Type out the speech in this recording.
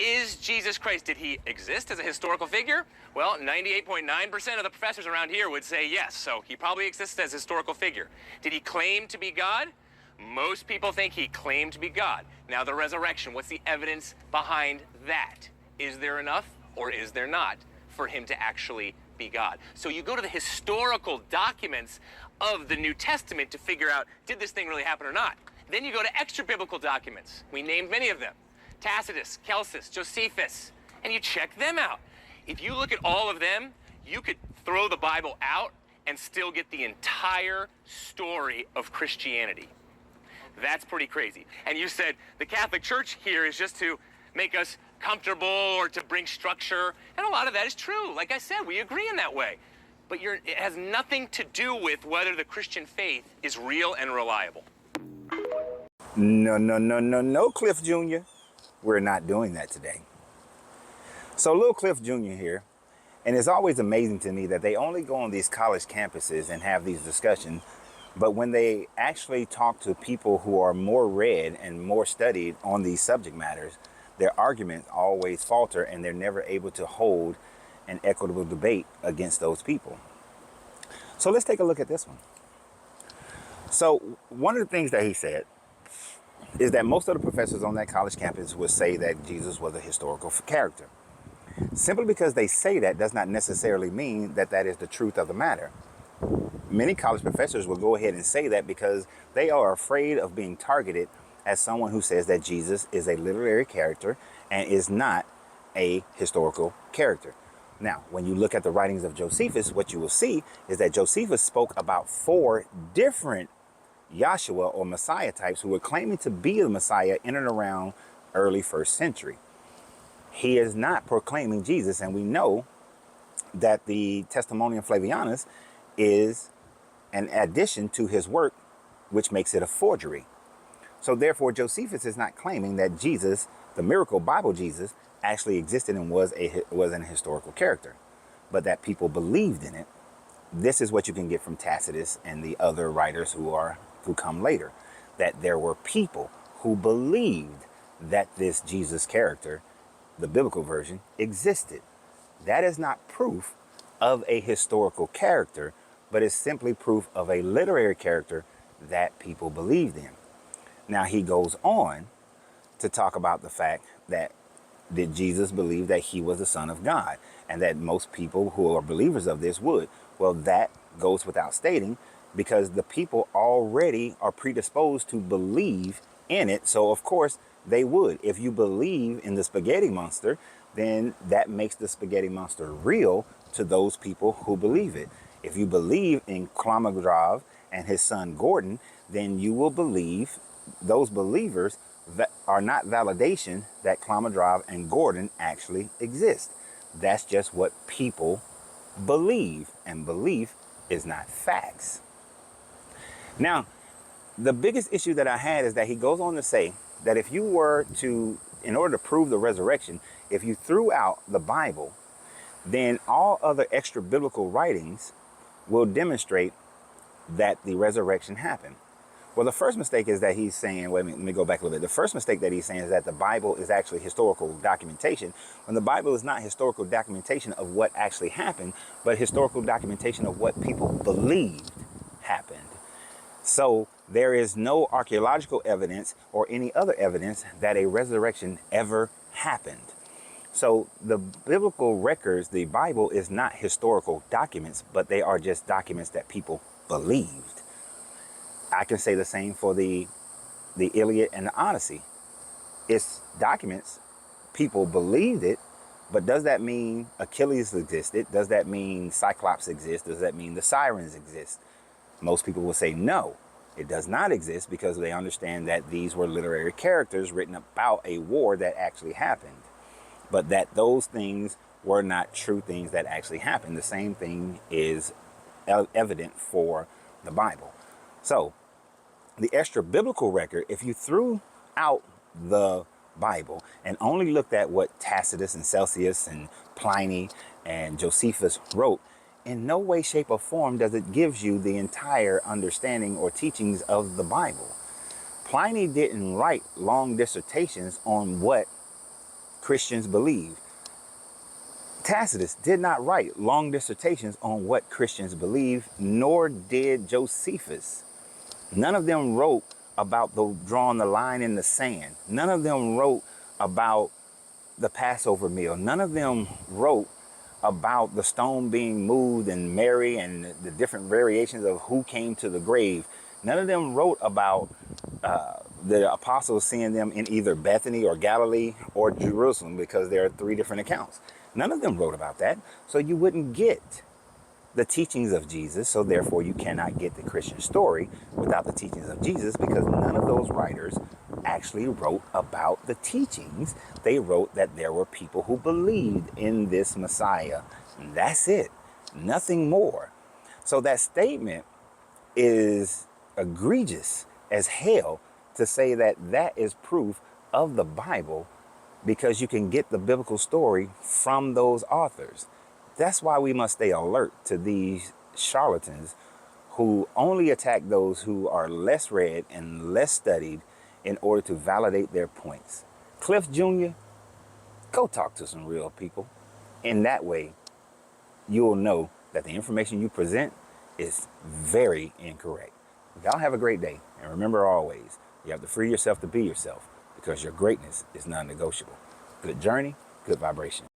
Is Jesus Christ, did he exist as a historical figure? Well, 98.9% of the professors around here would say yes, so he probably exists as a historical figure. Did he claim to be God? Most people think he claimed to be God. Now the resurrection, what's the evidence behind that? Is there enough or is there not for him to actually be God? So you go to the historical documents of the New Testament to figure out, did this thing really happen or not? Then you go to extra biblical documents. We named many of them. Tacitus, Celsus, Josephus, and you check them out. If you look at all of them, you could throw the Bible out and still get the entire story of Christianity. That's pretty crazy. And you said the Catholic Church here is just to make us comfortable or to bring structure, and a lot of that is true. Like I said, we agree in that way. But it has nothing to do with whether the Christian faith is real and reliable. No, Cliff Jr. We're not doing that today. So little Cliff Jr. here, and it's always amazing to me that they only go on these college campuses and have these discussions, but when they actually talk to people who are more read and more studied on these subject matters, their arguments always falter and they're never able to hold an equitable debate against those people. So let's take a look at this one. So one of the things that he said is that most of the professors on that college campus would say that Jesus was a historical character. Simply because they say that does not necessarily mean that that is the truth of the matter. Many college professors will go ahead and say that because they are afraid of being targeted as someone who says that Jesus is a literary character and is not a historical character. Now, when you look at the writings of Josephus, what you will see is that Josephus spoke about 4 different Yahshua or Messiah types who were claiming to be the Messiah in and around early 1st century. He is not proclaiming Jesus, and we know that the Testimonium Flavianus is an addition to his work, which makes it a forgery. So therefore, Josephus is not claiming that Jesus, the miracle Bible Jesus, actually existed and was an historical character, but that people believed in it. This is what you can get from Tacitus and the other writers who come later, that there were people who believed that this Jesus character, the biblical version, existed. That is not proof of a historical character, but is simply proof of a literary character that people believed in. Now he goes on to talk about the fact that did Jesus believe that he was the Son of God, and that most people who are believers of this would. Well, that goes without stating, because the people already are predisposed to believe in it. So of course they would. If you believe in the spaghetti monster, then that makes the spaghetti monster real to those people who believe it. If you believe in Klamadrav and his son Gordon, then you will believe, those believers that are not validation that Klamadrav and Gordon actually exist. That's just what people believe, and belief is not facts. Now, the biggest issue that I had is that he goes on to say that if you were to, in order to prove the resurrection, if you threw out the Bible, then all other extra biblical writings will demonstrate that the resurrection happened. Well, the first mistake is that he's saying, wait a minute, let me go back a little bit. The first mistake that he's saying is that the Bible is actually historical documentation, when the Bible is not historical documentation of what actually happened, but historical documentation of what people believed happened. So there is no archaeological evidence or any other evidence that a resurrection ever happened. So the biblical records, the Bible, is not historical documents, but they are just documents that people believed. I can say the same for the Iliad and the Odyssey. It's documents, people believed it, but does that mean Achilles existed? Does that mean Cyclops exists? Does that mean the Sirens exist? Most people will say no, it does not exist, because they understand that these were literary characters written about a war that actually happened, but that those things were not true things that actually happened. The same thing is evident for the Bible. So the extra biblical record, if you threw out the Bible and only looked at what Tacitus and Celsius and Pliny and Josephus wrote, in no way, shape, or form does it give you the entire understanding or teachings of the Bible. Pliny didn't write long dissertations on what Christians believe. Tacitus did not write long dissertations on what Christians believe, nor did Josephus. None of them wrote about drawing the line in the sand. None of them wrote about the Passover meal. None of them wrote about the stone being moved and Mary and the different variations of who came to the grave. None of them wrote about the apostles seeing them in either Bethany or Galilee or Jerusalem, because there are 3 different accounts. None of them wrote about that. So you wouldn't get the teachings of Jesus. So therefore you cannot get the Christian story without the teachings of Jesus, because none of those writers actually wrote about the teachings. They wrote that there were people who believed in this Messiah. And that's it. Nothing more. So that statement is egregious as hell, to say that that is proof of the Bible, because you can get the biblical story from those authors. That's why we must stay alert to these charlatans who only attack those who are less read and less studied in order to validate their points. Cliff Jr., go talk to some real people. In that way, you will know that the information you present is very incorrect. Y'all have a great day. And remember always, you have to free yourself to be yourself, because your greatness is non-negotiable. Good journey, good vibration.